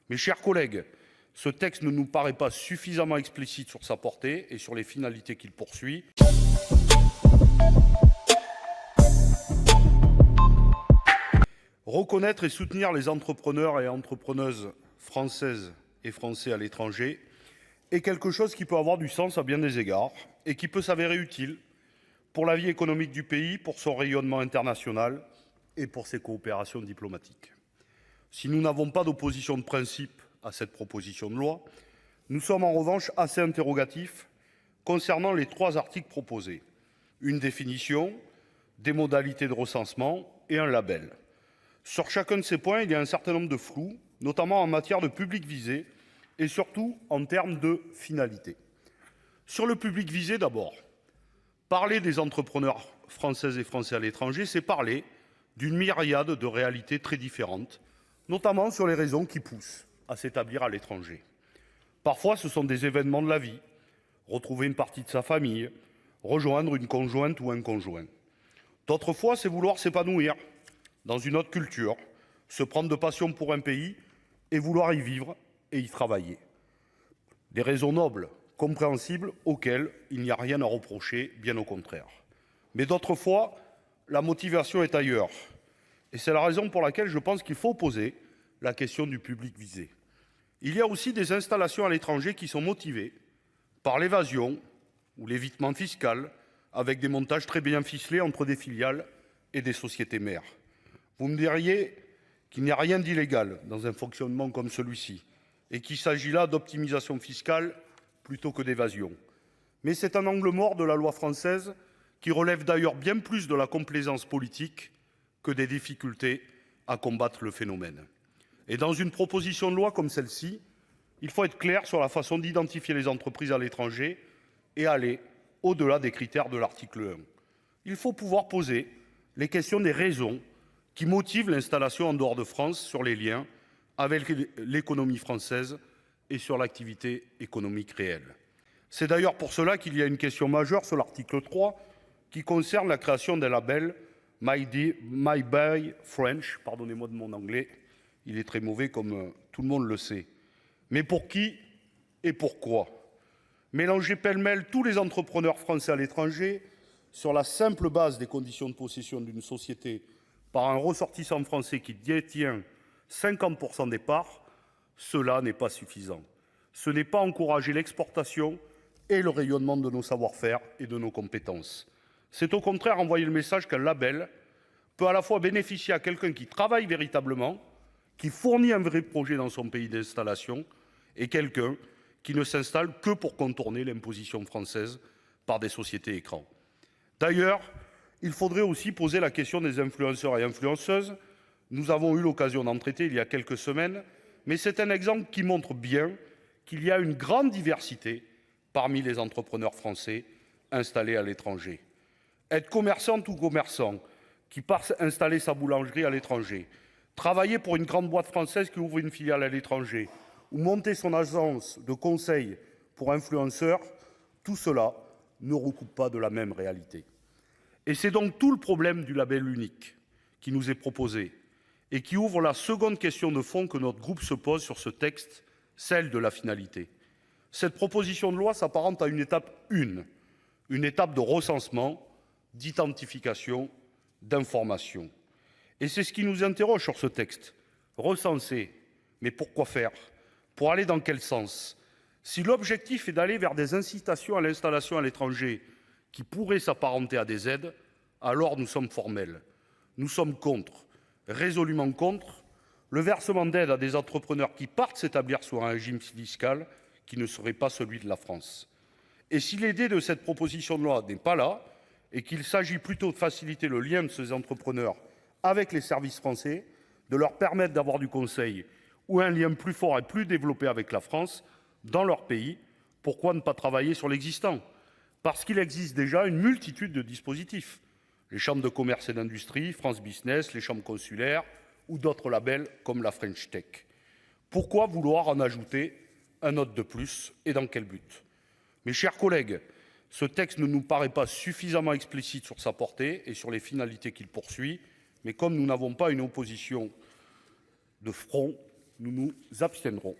Mes chers collègues, ce texte ne nous paraît pas suffisamment explicite sur sa portée et sur les finalités qu'il poursuit. Reconnaître et soutenir les entrepreneurs et entrepreneuses françaises et français à l'étranger est quelque chose qui peut avoir du sens à bien des égards et qui peut s'avérer utile pour la vie économique du pays, pour son rayonnement international et pour ses coopérations diplomatiques. Si nous n'avons pas d'opposition de principe à cette proposition de loi, nous sommes en revanche assez interrogatifs concernant les 3 articles proposés. Une définition, des modalités de recensement et un label. Sur chacun de ces points, il y a un certain nombre de flous, notamment en matière de public visé et surtout en termes de finalité. Sur le public visé d'abord, parler des entrepreneurs françaises et français à l'étranger, c'est parler d'une myriade de réalités très différentes, notamment sur les raisons qui poussent à s'établir à l'étranger. Parfois, ce sont des événements de la vie, retrouver une partie de sa famille, rejoindre une conjointe ou un conjoint. D'autres fois, c'est vouloir s'épanouir dans une autre culture, se prendre de passion pour un pays et vouloir y vivre et y travailler. Des raisons nobles, compréhensibles, auxquelles il n'y a rien à reprocher, bien au contraire. Mais d'autres fois, la motivation est ailleurs. Et c'est la raison pour laquelle je pense qu'il faut poser la question du public visé. Il y a aussi des installations à l'étranger qui sont motivées par l'évasion ou l'évitement fiscal, avec des montages très bien ficelés entre des filiales et des sociétés mères. Vous me diriez qu'il n'y a rien d'illégal dans un fonctionnement comme celui-ci et qu'il s'agit là d'optimisation fiscale plutôt que d'évasion. Mais c'est un angle mort de la loi française qui relève d'ailleurs bien plus de la complaisance politique que des difficultés à combattre le phénomène. Et dans une proposition de loi comme celle-ci, il faut être clair sur la façon d'identifier les entreprises à l'étranger et aller au-delà des critères de l'article 1. Il faut pouvoir poser les questions des raisons qui motivent l'installation en dehors de France sur les liens avec l'économie française et sur l'activité économique réelle. C'est d'ailleurs pour cela qu'il y a une question majeure sur l'article 3 qui concerne la création d'un label My Buy French, pardonnez-moi de mon anglais, il est très mauvais comme tout le monde le sait. Mais pour qui et pourquoi? Mélanger pêle-mêle tous les entrepreneurs français à l'étranger sur la simple base des conditions de possession d'une société par un ressortissant français qui détient 50% des parts, cela n'est pas suffisant. Ce n'est pas encourager l'exportation et le rayonnement de nos savoir-faire et de nos compétences. C'est au contraire envoyer le message qu'un label peut à la fois bénéficier à quelqu'un qui travaille véritablement, qui fournit un vrai projet dans son pays d'installation, et quelqu'un qui ne s'installe que pour contourner l'imposition française par des sociétés écrans. D'ailleurs, il faudrait aussi poser la question des influenceurs et influenceuses. Nous avons eu l'occasion d'en traiter il y a quelques semaines, mais c'est un exemple qui montre bien qu'il y a une grande diversité parmi les entrepreneurs français installés à l'étranger. Être commerçante ou commerçant qui part installer sa boulangerie à l'étranger, travailler pour une grande boîte française qui ouvre une filiale à l'étranger ou monter son agence de conseil pour influenceurs, tout cela ne recoupe pas de la même réalité. Et c'est donc tout le problème du label unique qui nous est proposé et qui ouvre la seconde question de fond que notre groupe se pose sur ce texte, celle de la finalité. Cette proposition de loi s'apparente à une étape 1, une étape de recensement, d'identification, d'information. Et c'est ce qui nous interroge sur ce texte. Recenser, mais pourquoi faire? Pour aller dans quel sens? Si l'objectif est d'aller vers des incitations à l'installation à l'étranger qui pourraient s'apparenter à des aides, alors nous sommes formels. Nous sommes contre, résolument contre, le versement d'aides à des entrepreneurs qui partent s'établir sur un régime fiscal qui ne serait pas celui de la France. Et si l'idée de cette proposition de loi n'est pas là, et qu'il s'agit plutôt de faciliter le lien de ces entrepreneurs avec les services français, de leur permettre d'avoir du conseil ou un lien plus fort et plus développé avec la France dans leur pays, pourquoi ne pas travailler sur l'existant? Parce qu'il existe déjà une multitude de dispositifs. Les chambres de commerce et d'industrie, France Business, les chambres consulaires ou d'autres labels comme la French Tech. Pourquoi vouloir en ajouter un autre de plus et dans quel but? Mes chers collègues, ce texte ne nous paraît pas suffisamment explicite sur sa portée et sur les finalités qu'il poursuit, mais comme nous n'avons pas une opposition de front, nous nous abstiendrons.